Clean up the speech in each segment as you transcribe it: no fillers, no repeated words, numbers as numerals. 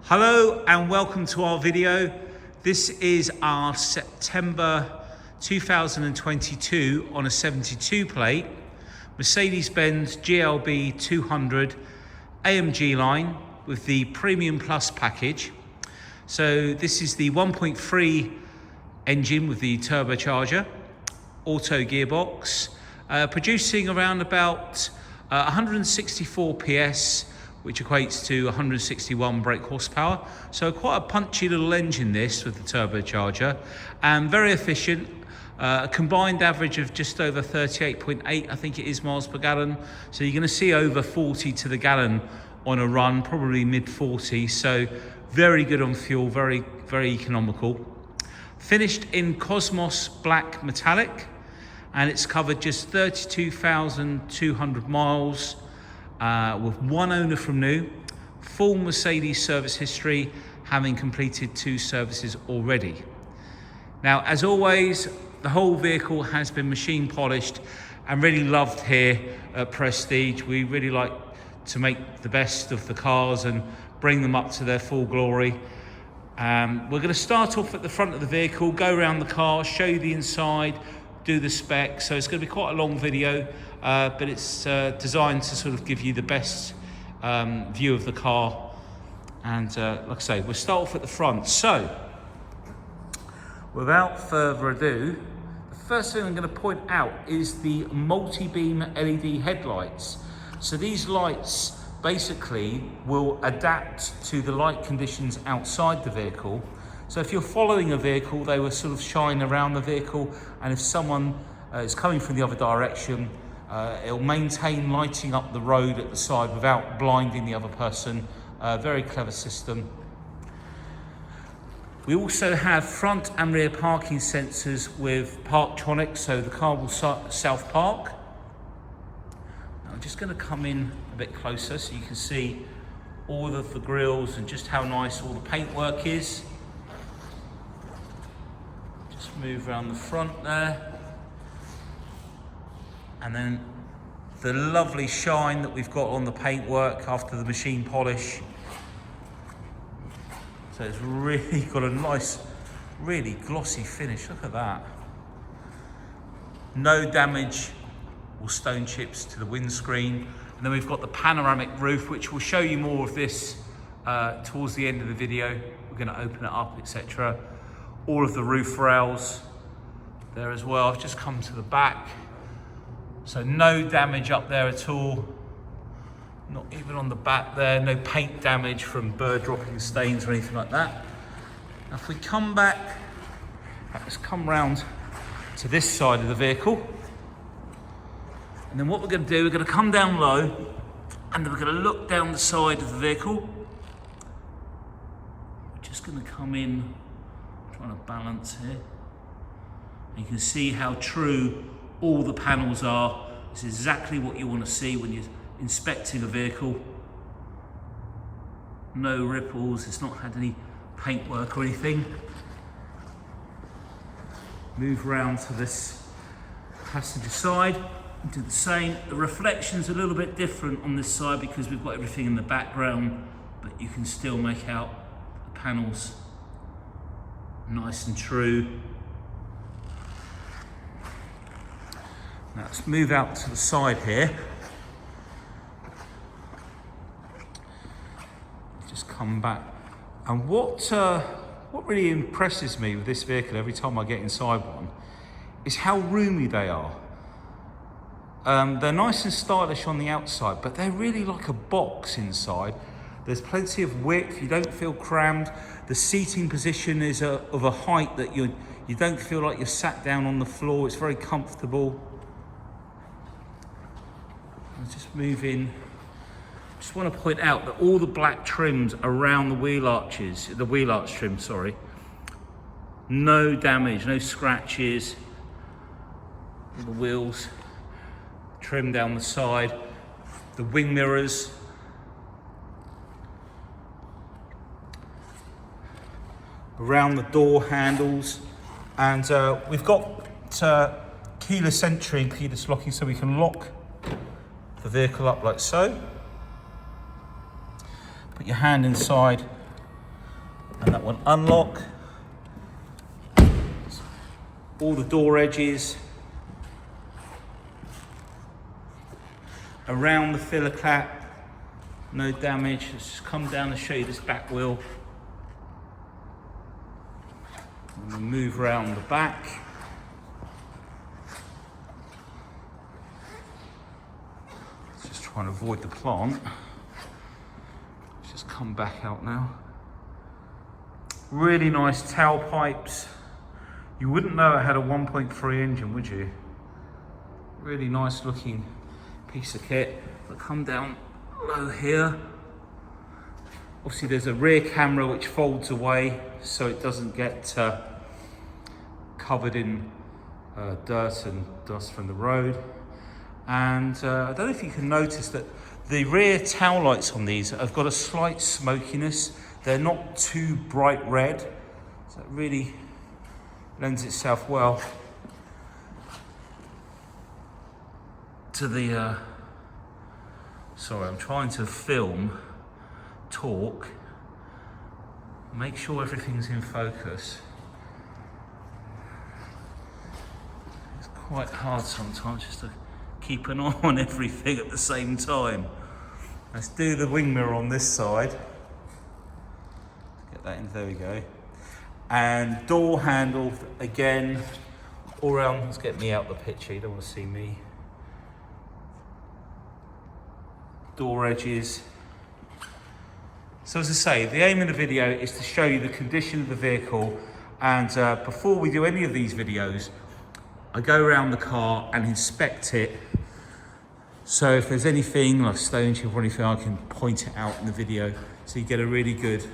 Hello and welcome to our video. This is our September 2022 on a 72 plate Mercedes-Benz GLB 200 AMG line with the Premium Plus package. So this is the 1.3 engine with the turbocharger, auto gearbox, producing around about 164 PS, which equates to 161 brake horsepower. So quite a punchy little engine this with the turbocharger, and very efficient. A combined average of just over 38.8, I think it is, miles per gallon. So you're going to see over 40 to the gallon on a run, probably mid 40s. So very good on fuel, very economical. Finished in Cosmos Black Metallic, and it's covered just 32,200 miles. With one owner from new, full Mercedes service history, having completed 2 services already. Now, as always, the whole vehicle has been machine polished and really loved here at Prestige. We really like to make the best of the cars and bring them up to their full glory. We're going to start off at the front of the vehicle, go around the car, show you the inside, do the specs. So it's going to be quite a long video, but it's designed to sort of give you the best view of the car. And like I say, we'll start off at the front. So without further ado, the first thing I'm going to point out is the multi-beam LED headlights. So these lights basically will adapt to the light conditions outside the vehicle. So if you're following a vehicle, they will sort of shine around the vehicle, and if someone is coming from the other direction, it'll maintain lighting up the road at the side without blinding the other person. Very clever system. We also have front and rear parking sensors with Parktronic, so the car will self-park. I'm just going to come in a bit closer so you can see all of the grills and just how nice all the paintwork is. Just move around the front there. And then the lovely shine that we've got on the paintwork after the machine polish. So it's really got a nice, really glossy finish. Look at that. No damage or stone chips to the windscreen. And then we've got the panoramic roof, which will show you more of this towards the end of the video. We're going to open it up, etc. All of the roof rails there as well. I've just come to the back. So no damage up there at all. Not even on the back there. No paint damage from bird dropping stains or anything like that. Now if we come back, let's come round to this side of the vehicle. And then what we're going to do, we're going to come down low, and then we're going to look down the side of the vehicle. We're just going to come in, trying to balance here. And you can see how true all the panels are. It's exactly what you want to see when you're inspecting a vehicle. No ripples, it's not had any paintwork or anything. Move around to this passenger side and do the same. The reflection's a little bit different on this side because we've got everything in the background, but you can still make out the panels nice and true. Now let's move out to the side here. Just come back. And what really impresses me with this vehicle every time I get inside one is how roomy they are. They're nice and stylish on the outside, but they're really like a box inside. There's plenty of width, you don't feel crammed. The seating position is of a height that you don't feel like you're sat down on the floor. It's very comfortable. Let's just move in. Just want to point out that all the black trims around the wheel arches, the wheel arch trim, sorry, no damage, no scratches. The wheels trim down the side, the wing mirrors, around the door handles, and we've got keyless entry and keyless locking, so we can lock the vehicle up like so. Put your hand inside and that one unlock. All the door edges, around the filler cap, no damage. Let's just come down and show you this back wheel. And we'll move around the back. Just trying to avoid the plant. Let's just come back out now. Really nice tailpipes. You wouldn't know it had a 1.3 engine, would you? Really nice looking piece of kit. I'll come down low here. Obviously there's a rear camera which folds away so it doesn't get covered in dirt and dust from the road. And I don't know if you can notice that the rear tail lights on these have got a slight smokiness. They're not too bright red, so it really lends itself well to the sorry, I'm trying to film, talk, make sure everything's in focus. It's quite hard sometimes just to keep an eye on everything at the same time. Let's do the wing mirror on this side. Get that in, there we go. And door handle again, all around. Let's get me out the picture, you don't want to see me. Door edges. So as I say, the aim of the video is to show you the condition of the vehicle, and before we do any of these videos, I go around the car and inspect it. So if there's anything like stone chip or anything, I can point it out in the video, so you get a really good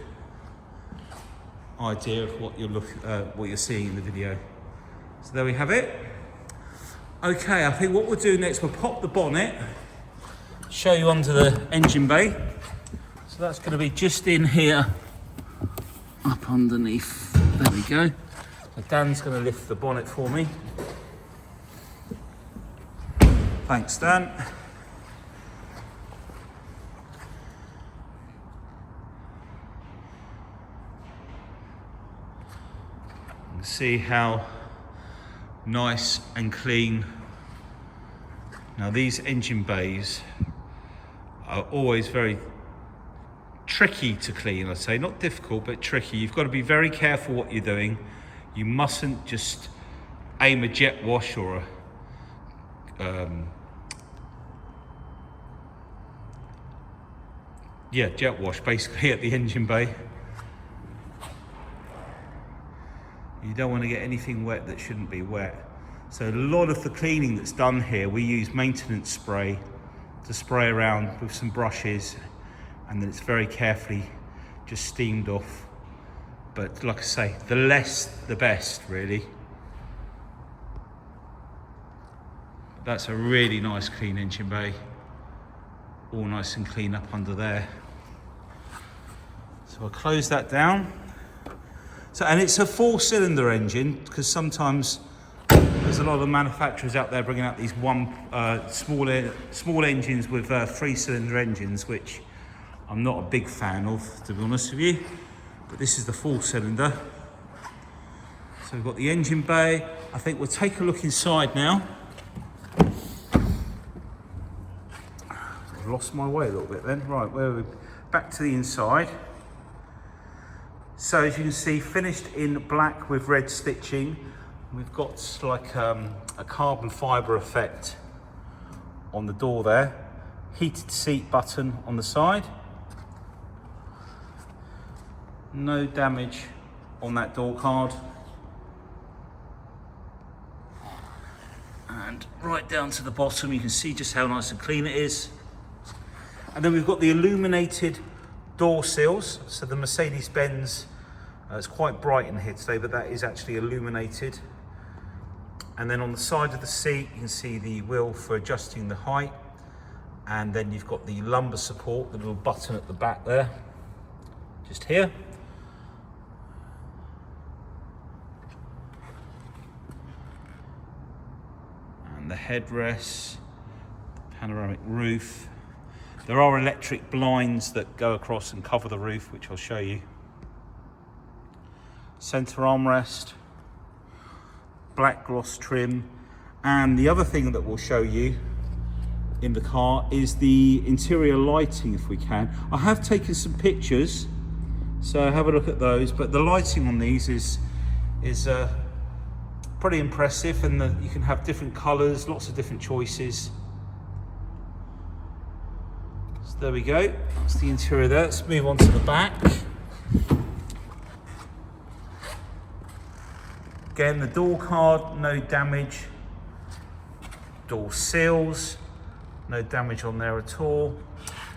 idea of what you're seeing in the video. So there we have it. Okay, I think what we'll do next, we'll pop the bonnet, show you under the engine bay. So that's going to be just in here, up underneath. There we go. So Dan's going to lift the bonnet for me. Thanks, Dan. See how nice and clean. Now these engine bays are always very tricky to clean, I'd say. Not difficult, but tricky. You've got to be very careful what you're doing. You mustn't just aim a jet wash or a jet wash basically at the engine bay. You don't want to get anything wet that shouldn't be wet. So a lot of the cleaning that's done here, we use maintenance spray to spray around with some brushes, and then it's very carefully just steamed off. But like I say, the less the best, really. That's a really nice clean engine bay. All nice and clean up under there. So I'll close that down. So, and it's a 4-cylinder engine, because sometimes there's a lot of manufacturers out there bringing out these small engines with 3-cylinder engines, which I'm not a big fan of, to be honest with you. But this is the 4-cylinder. So we've got the engine bay. I think we'll take a look inside now. I've lost my way a little bit then. Right, where are we? Back to the inside. So as you can see, finished in black with red stitching. We've got like a carbon fibre effect on the door there. Heated seat button on the side. No damage on that door card. And right down to the bottom, you can see just how nice and clean it is. And then we've got the illuminated door sills. So the Mercedes-Benz, it's quite bright in here today, but that is actually illuminated. And then on the side of the seat, you can see the wheel for adjusting the height. And then you've got the lumbar support, the little button at the back there, just here. And the headrests, panoramic roof. There are electric blinds that go across and cover the roof, which I'll show you. Centre armrest, black gloss trim. And the other thing that we'll show you in the car is the interior lighting, if we can. I have taken some pictures, so have a look at those, but the lighting on these is pretty impressive, and you can have different colours, lots of different choices. So there we go, that's the interior there. Let's move on to the back. Again, the door card, no damage. Door seals, no damage on there at all.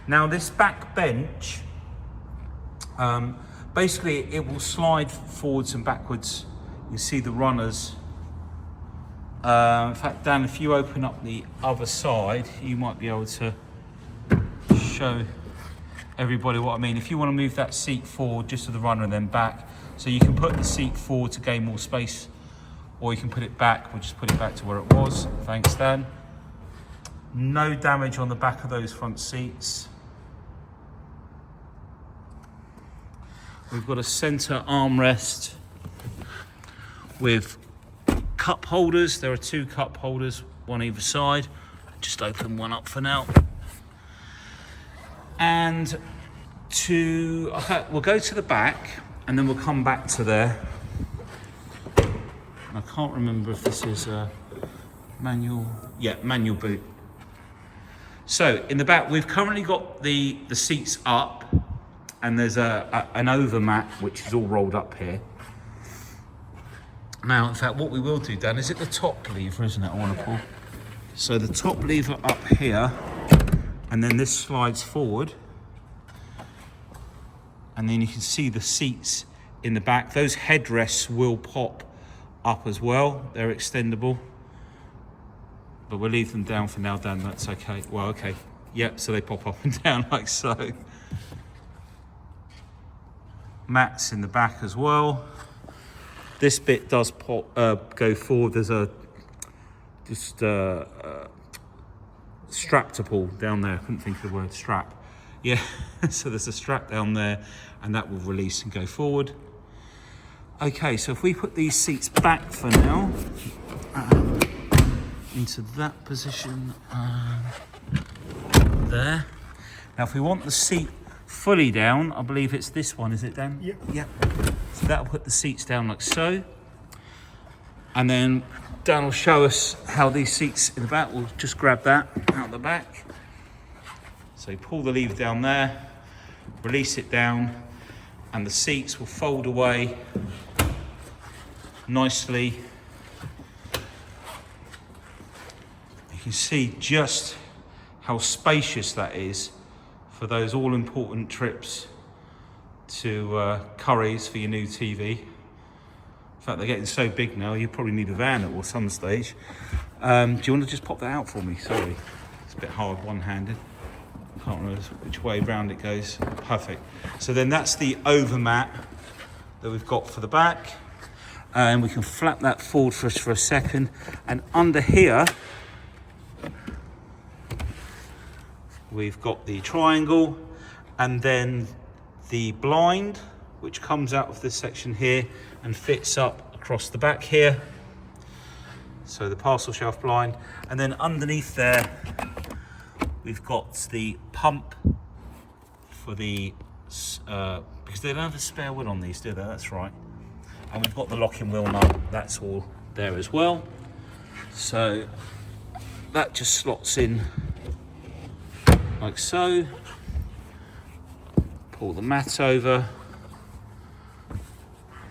Now this back bench, basically it will slide forwards and backwards. You see the runners. In fact, Dan, if you open up the other side, you might be able to show everybody what I mean. If you want to move that seat forward just to the runner and then back, so you can put the seat forward to gain more space, or you can put it back. We'll just put it back to where it was. Thanks, Dan. No damage on the back of those front seats. We've got a centre armrest with cup holders. There are 2 cup holders, one either side. Just open one up for now. And we'll go to the back and then we'll come back to there. I can't remember if this is a manual. Yeah, manual boot. So in the back, we've currently got the seats up, and there's an overmat which is all rolled up here. Now, in fact, what we will do, Dan, is it the top lever, isn't it? I want to pull. So the top lever up here, and then this slides forward, and then you can see the seats in the back. Those headrests will pop up as well. They're extendable, but we'll leave them down for now, Dan. That's okay. Well, okay. Yep, so they pop up and down like so. Mats in the back as well. This bit does pop, go forward. There's a strap to pull down there. I couldn't think of the word strap. Yeah, so there's a strap down there, and that will release and go forward. Okay, so if we put these seats back for now, into that position, there. Now if we want the seat fully down, I believe it's this one, is it, Dan? Yep. Yep. So that'll put the seats down like so. And then Dan will show us how these seats in the back, we'll just grab that out the back. So you pull the lever down there, release it down, and the seats will fold away nicely. You can see just how spacious that is for those all-important trips to Curry's for your new TV. In fact, they're getting so big now, you probably need a van at some stage. Do you want to just pop that out for me? Sorry, it's a bit hard one-handed. I can't remember which way round it goes. Perfect. So then that's the overmat that we've got for the back. And we can flap that forward for us for a second. And under here, we've got the triangle, and then the blind, which comes out of this section here and fits up across the back here. So the parcel shelf blind. And then underneath there, we've got the pump for the, because they don't have a spare wheel on these, do they? That's right. And we've got the locking wheel nut, that's all there as well. So that just slots in like so. Pull the mat over. Am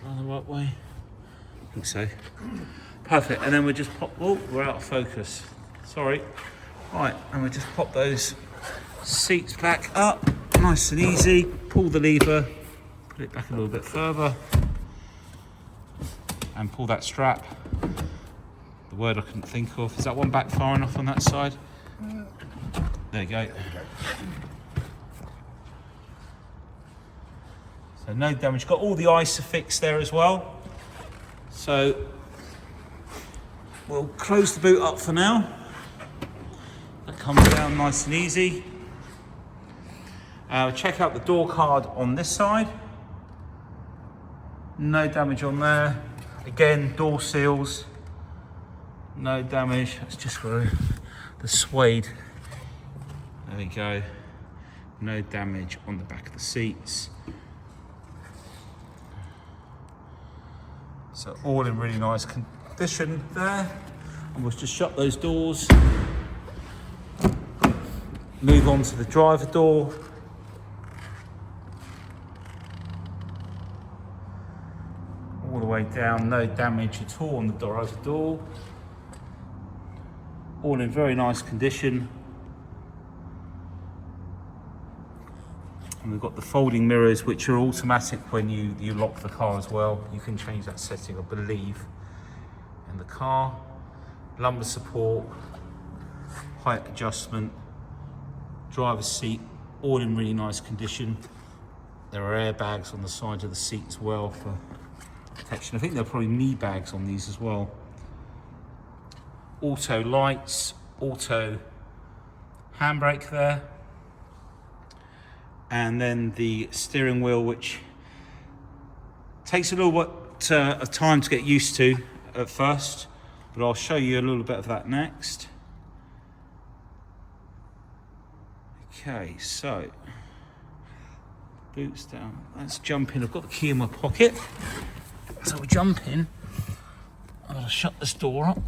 I the right way? I think so. Perfect, and then we just pop, oh, we're out of focus. Sorry. Right, and we just pop those seats back up, nice and easy. Pull the lever, put it back a little bit further, and pull that strap. The word I couldn't think of. Is that one back far enough on that side? There you go. So no damage. Got all the Isofix there as well. So we'll close the boot up for now. That comes down nice and easy. Check out the door card on this side. No damage on there. Again, door seals, no damage. It's just got the suede. There we go. No damage on the back of the seats. So all in really nice condition there. And we'll just shut those doors. Move on to the driver door. All the way down, no damage at all on the driver door. All in very nice condition. And we've got the folding mirrors, which are automatic when you lock the car as well. You can change that setting, I believe, in the car. Lumbar support, height adjustment, driver's seat, all in really nice condition. There are airbags on the side of the seat as well for protection. I think there are probably knee bags on these as well. Auto lights, auto handbrake there. And then the steering wheel, which takes a little bit of time to get used to at first, but I'll show you a little bit of that next. Okay, so boots down. Let's jump in. I've got the key in my pocket, so we jump in. I'm going to shut this door up.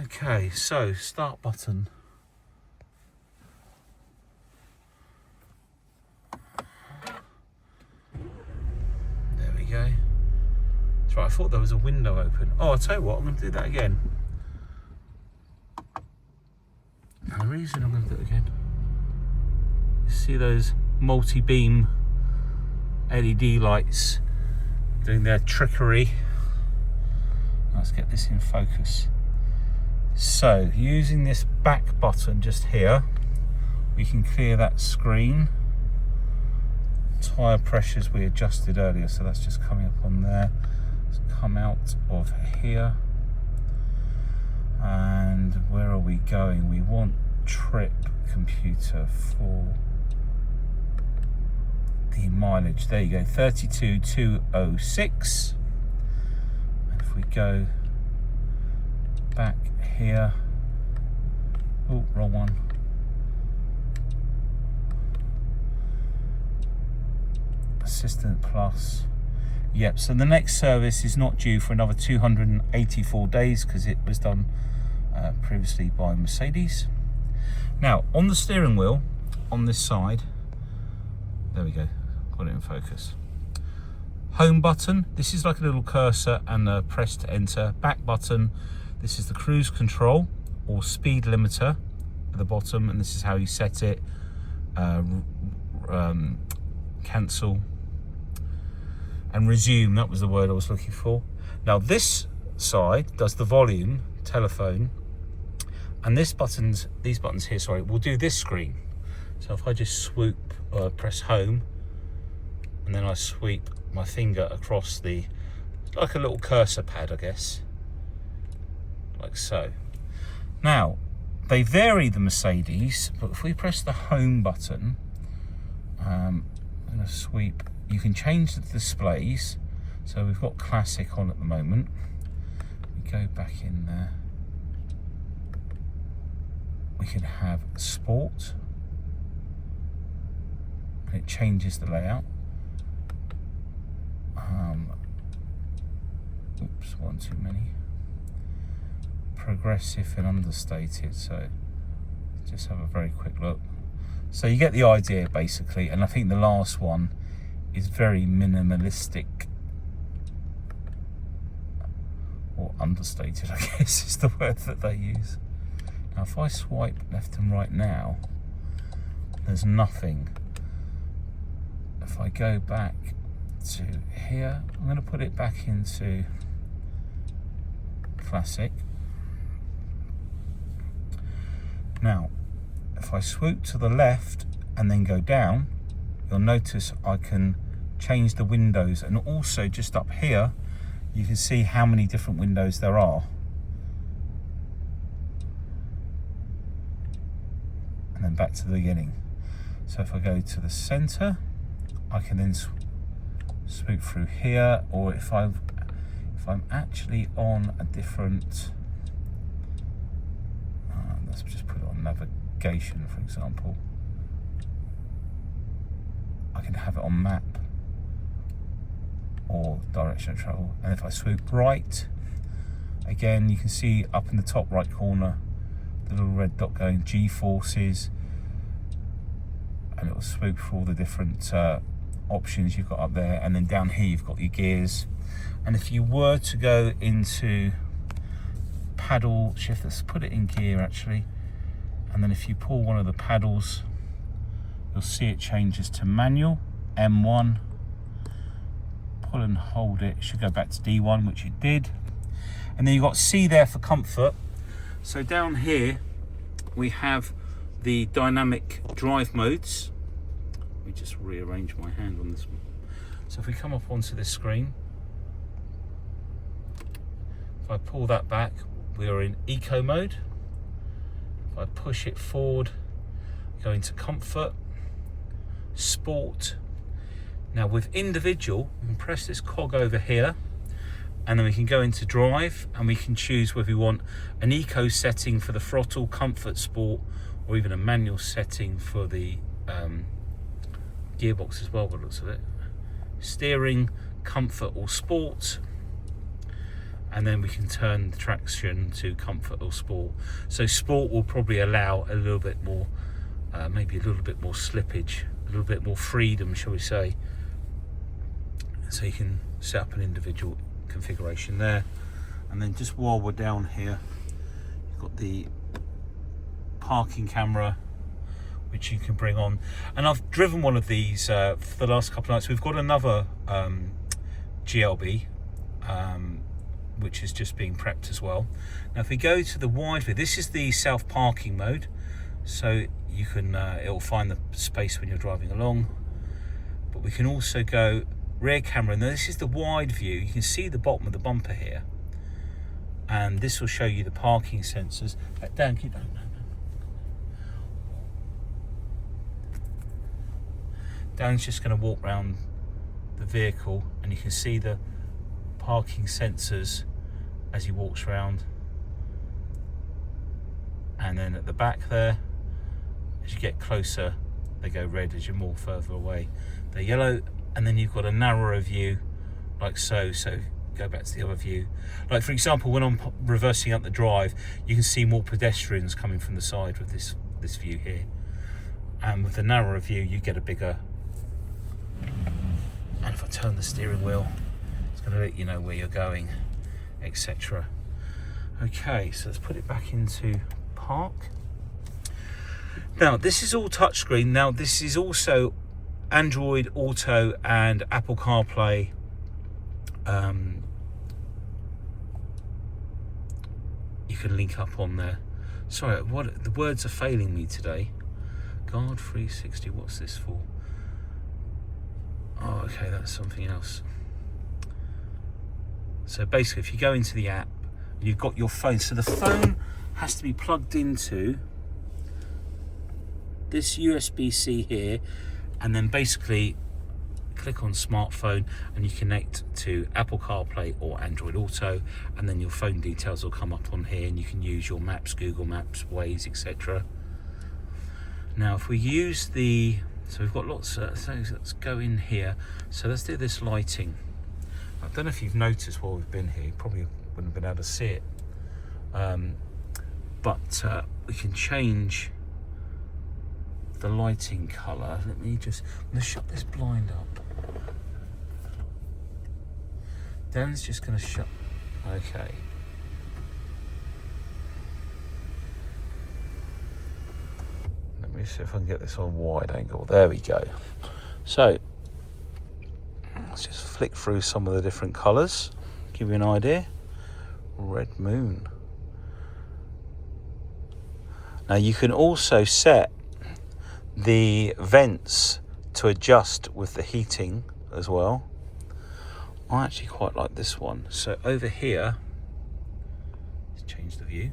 Okay, so start button. There we go. That's right, I thought there was a window open. Oh, I'll tell you what, I'm going to do that again. And the reason I'm going to do it again, you see those multi-beam LED lights doing their trickery. Let's get this in focus. So, using this back button just here, we can clear that screen. Tyre pressures we adjusted earlier, so that's just coming up on there. Let's come out of here. And where are we going? We want trip computer for the mileage. There you go, 32,206. And if we go back here, oh, wrong one. Assistant Plus. Yep, so the next service is not due for another 284 days because it was done previously by Mercedes. Now, on the steering wheel, on this side, there we go, got it in focus. Home button, this is like a little cursor and a press to enter. Back button, this is the cruise control or speed limiter at the bottom, and this is how you set it. Cancel and resume, that was the word I was looking for. Now this side does the volume, telephone, and these buttons here, sorry, will do this screen. So if I just swoop, press home, and then I sweep my finger across the, like a little cursor pad, I guess. Like so. Now, they vary the Mercedes, but if we press the home button, I'm going to sweep, you can change the displays. So we've got classic on at the moment. We go back in there. We can have sport, and it changes the layout. Oops, one too many. Progressive and understated, so just have a very quick look. So you get the idea basically, and I think the last one is very minimalistic, or understated, I guess is the word that they use. Now if I swipe left and right now, there's nothing. If I go back to here, I'm going to put it back into classic. Now, if I swoop to the left and then go down, you'll notice I can change the windows, and also just up here, you can see how many different windows there are. then back to the beginning. So if I go to the center, I can then swoop through here, or if I'm actually on a different, let's just put it on navigation, for example. I can have it on map or direction of travel. And if I swoop right, again, you can see up in the top right corner, the little red dot going G-forces, and it will swoop for all the different options you've got up there. And then down here, you've got your gears. And if you were to go into paddle shift, let's put it in gear actually. And then if you pull one of the paddles, you'll see it changes to manual, M1. Pull and hold it, should go back to D1, which it did. And then you've got C there for comfort. So down here, we have the dynamic drive modes. Let me just rearrange my hand on this one. So if we come up onto this screen, if I pull that back, we are in eco mode. If I push it forward, go into comfort, sport. Now with individual, we can press this cog over here, and then we can go into drive, and we can choose whether we want an eco setting for the throttle, comfort, sport, or even a manual setting for the gearbox as well, by the looks of it. Steering, comfort or sport, and then we can turn the traction to comfort or sport. So sport will probably allow a little bit more, maybe a little bit more slippage, a little bit more freedom, shall we say. So you can set up an individual configuration there. And then just while we're down here, you've got the parking camera, which you can bring on. And I've driven one of these for the last couple of nights. We've got another GLB, which is just being prepped as well. Now if we go to the wide view, this is the self parking mode. So you can, it'll find the space when you're driving along. But we can also go rear camera. Now this is the wide view. You can see the bottom of the bumper here. And this will show you the parking sensors. Dan, keep down. Dan's just going to walk around the vehicle, and you can see the parking sensors as he walks around. And then at the back there, as you get closer, they go red as you're more further away. They're yellow, and then you've got a narrower view, like so. So go back to the other view. Like for example, when I'm reversing up the drive, you can see more pedestrians coming from the side with this view here. And with the narrower view, you get a bigger. And if I turn the steering wheel, it's going to let you know where you're going, etc. Okay, so let's put it back into park. Now this is all touchscreen. Now this is also Android Auto and Apple CarPlay you can link up on there. Sorry, what the words are failing me today. Guard 360, what's this for? Oh, okay, that's something else. So basically, if you go into the app, you've got your phone. So the phone has to be plugged into this USB-C here, and then basically click on smartphone, and you connect to Apple CarPlay or Android Auto, and then your phone details will come up on here, and you can use your maps, Google Maps, Waze, etc. Now, if we use the, so we've got lots of things. Let's go in here. So let's do this lighting. I don't know if you've noticed while we've been here, you probably wouldn't have been able to see it. But we can change the lighting colour. Let me just, I'm going to shut this blind up. Dan's just going to shut, okay. Let me see if I can get this on wide angle. There we go. So let's just flick through some of the different colours, give you an idea. Red moon. Now you can also set the vents to adjust with the heating as well. I actually quite like this one. So over here, let's change the view.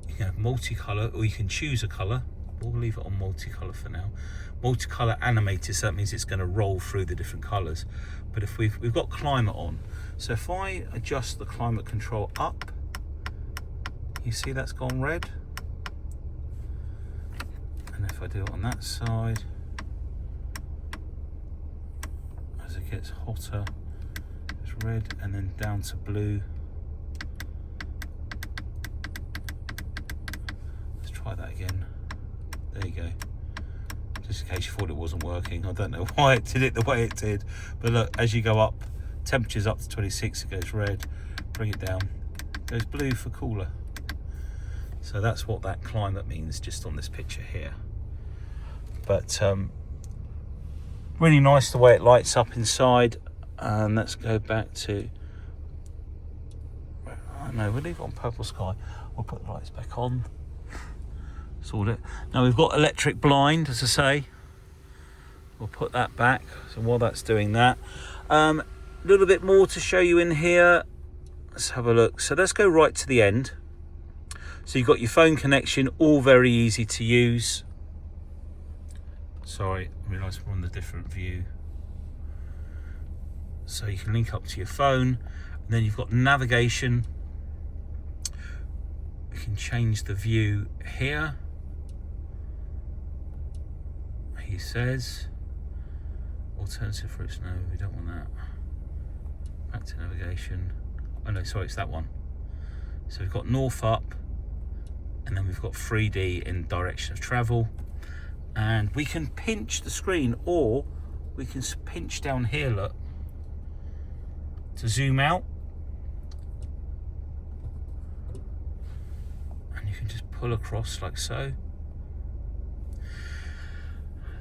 You can have multicolour, or you can choose a colour, we'll leave it on multicolour for now. Multicolour animated, so that means it's going to roll through the different colours. But if we've got climate on, so if I adjust the climate control up, you see that's gone red. And if I do it on that side, as it gets hotter, it's red, and then down to blue. Let's try that again. There you go. Just in case you thought it wasn't working. I don't know why it did it the way it did. But look, as you go up, temperature's up to 26, it goes red. Bring it down, it goes blue for cooler. So that's what that climate means just on this picture here. But really nice the way it lights up inside. And let's go back to, I don't know, we'll leave it on purple sky. We'll put the lights back on. Sort it. Now we've got electric blind, as I say. We'll put that back. So while that's doing that, a little bit more to show you in here. Let's have a look. So let's go right to the end. So you've got your phone connection, all very easy to use. Sorry, I realised we're on the different view. So you can link up to your phone, and then you've got navigation. We can change the view here. He says alternative routes. No, we don't want that. Back to navigation. Oh no, sorry, it's that one. So we've got north up, and then we've got 3D in direction of travel, and we can pinch the screen, or we can pinch down here, look, to zoom out, and you can just pull across like so.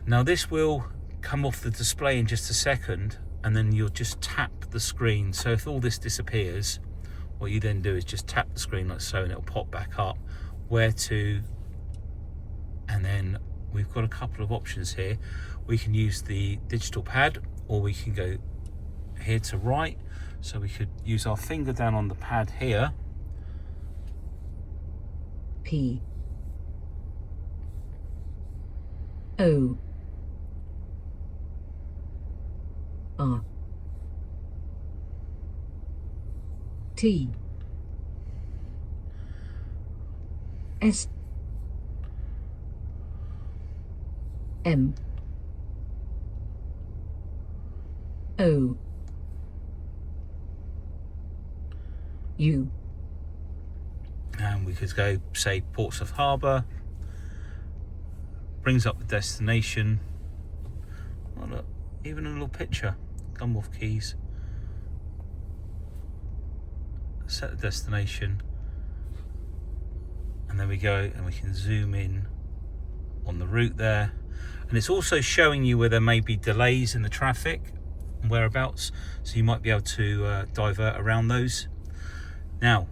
Now this will come off the display in just a second, and then you'll just tap the screen. So if all this disappears, what you then do is just tap the screen like so, and it'll pop back up where to. And then we've got a couple of options here. We can use the digital pad, or we can go here to right. So we could use our finger down on the pad here. P O R T S M O U. And we could go, say, Ports of Harbour. Brings up the destination. Oh look, even a little picture. Gunwolf keys. Set the destination. And then we go and we can zoom in on the route there. And it's also showing you where there may be delays in the traffic and whereabouts. So you might be able to divert around those. Now,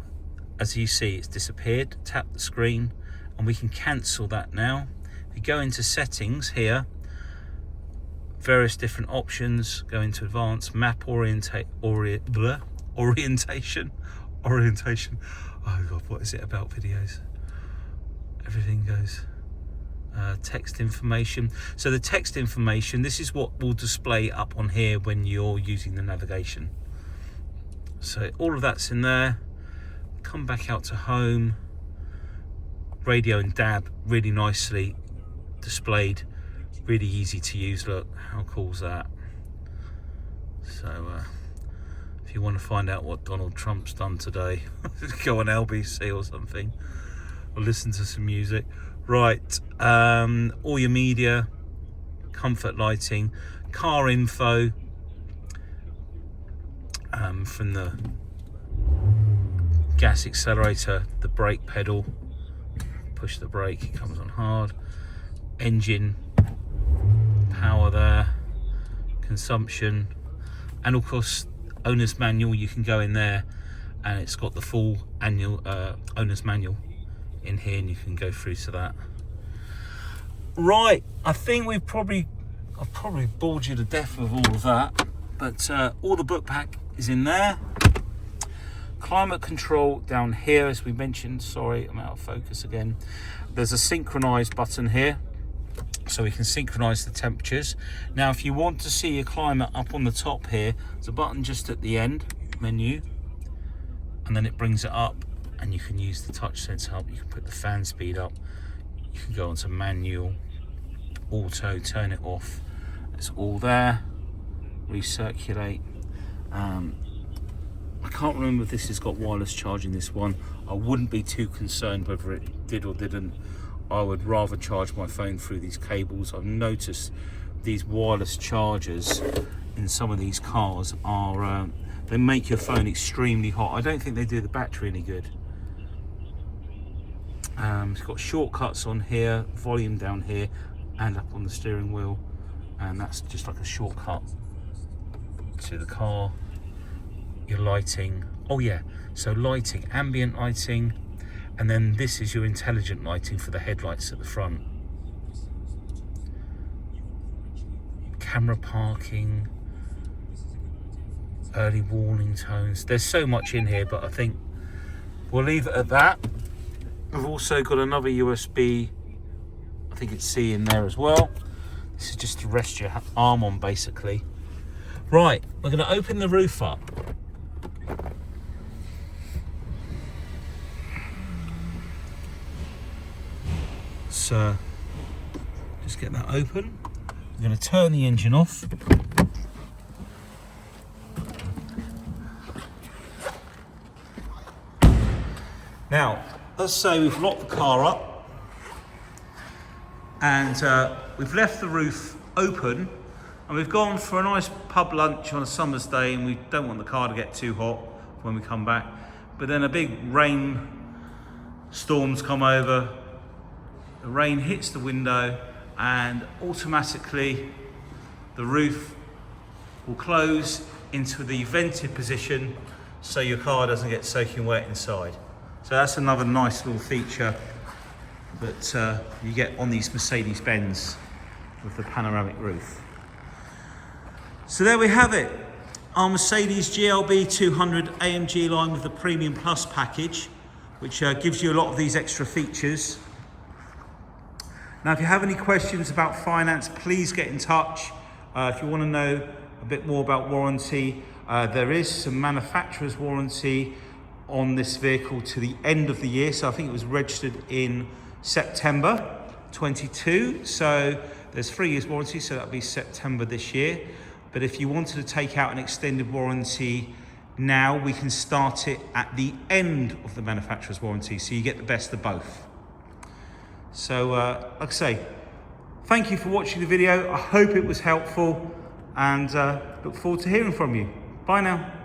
as you see, it's disappeared. Tap the screen and we can cancel that now. If you go into settings here, various different options, go into advanced, map orientation. Oh God, what is it about videos? Everything goes. Text information. So the text information, this is what will display up on here when you're using the navigation. So all of that's in there. Come back out to home. Radio and DAB really nicely displayed, really easy to use. Look, how cool is that? So if you want to find out what Donald Trump's done today, go on LBC or something, or listen to some music. Right, all your media, comfort lighting, car info, from the gas accelerator, the brake pedal, push the brake, it comes on hard, engine, power there, consumption, and of course owner's manual. You can go in there and it's got the full annual owner's manual in here, and you can go through to that. Right, I think I've probably bored you to death with all of that, but all the book pack is in there. climate control down here, as we mentioned. Sorry, I'm out of focus again. There's a synchronize button here, so we can synchronize the temperatures. Now, if you want to see your climate up on the top here, there's a button just at the end, menu, and then it brings it up, and you can use the touch sensor up. You can put the fan speed up. You can go onto manual, auto, turn it off. It's all there. Recirculate. I can't remember if this has got wireless charging, this one. I wouldn't be too concerned whether it did or didn't. I would rather charge my phone through these cables. I've noticed these wireless chargers in some of these cars are, they make your phone extremely hot. I don't think they do the battery any good. It's got shortcuts on here, volume down here, and up on the steering wheel. And that's just like a shortcut to the car. Your lighting, oh yeah, so lighting, ambient lighting, and then this is your intelligent lighting for the headlights at the front. Camera parking, early warning tones. There's so much in here, but I think we'll leave it at that. We've also got another USB, I think it's C in there as well. This is just to rest your arm on, basically. Right, we're going to open the roof up. So just get that open. We're going to turn the engine off. Now, let's say we've locked the car up and we've left the roof open, and we've gone for a nice pub lunch on a summer's day, and we don't want the car to get too hot when we come back. But then a big rain storm's come over, the rain hits the window, and automatically the roof will close into the vented position so your car doesn't get soaking wet inside. So that's another nice little feature that you get on these Mercedes-Benz with the panoramic roof. So there we have it, our Mercedes GLB 200 AMG line with the Premium Plus package, which gives you a lot of these extra features. Now, if you have any questions about finance, please get in touch. If you want to know a bit more about warranty, there is some manufacturer's warranty on this vehicle to the end of the year. So I think it was registered in September 22. So there's 3 years warranty, so that'll be September this year. But if you wanted to take out an extended warranty now, we can start it at the end of the manufacturer's warranty, so you get the best of both. So, like I say, thank you for watching the video. I hope it was helpful, and look forward to hearing from you. Bye now.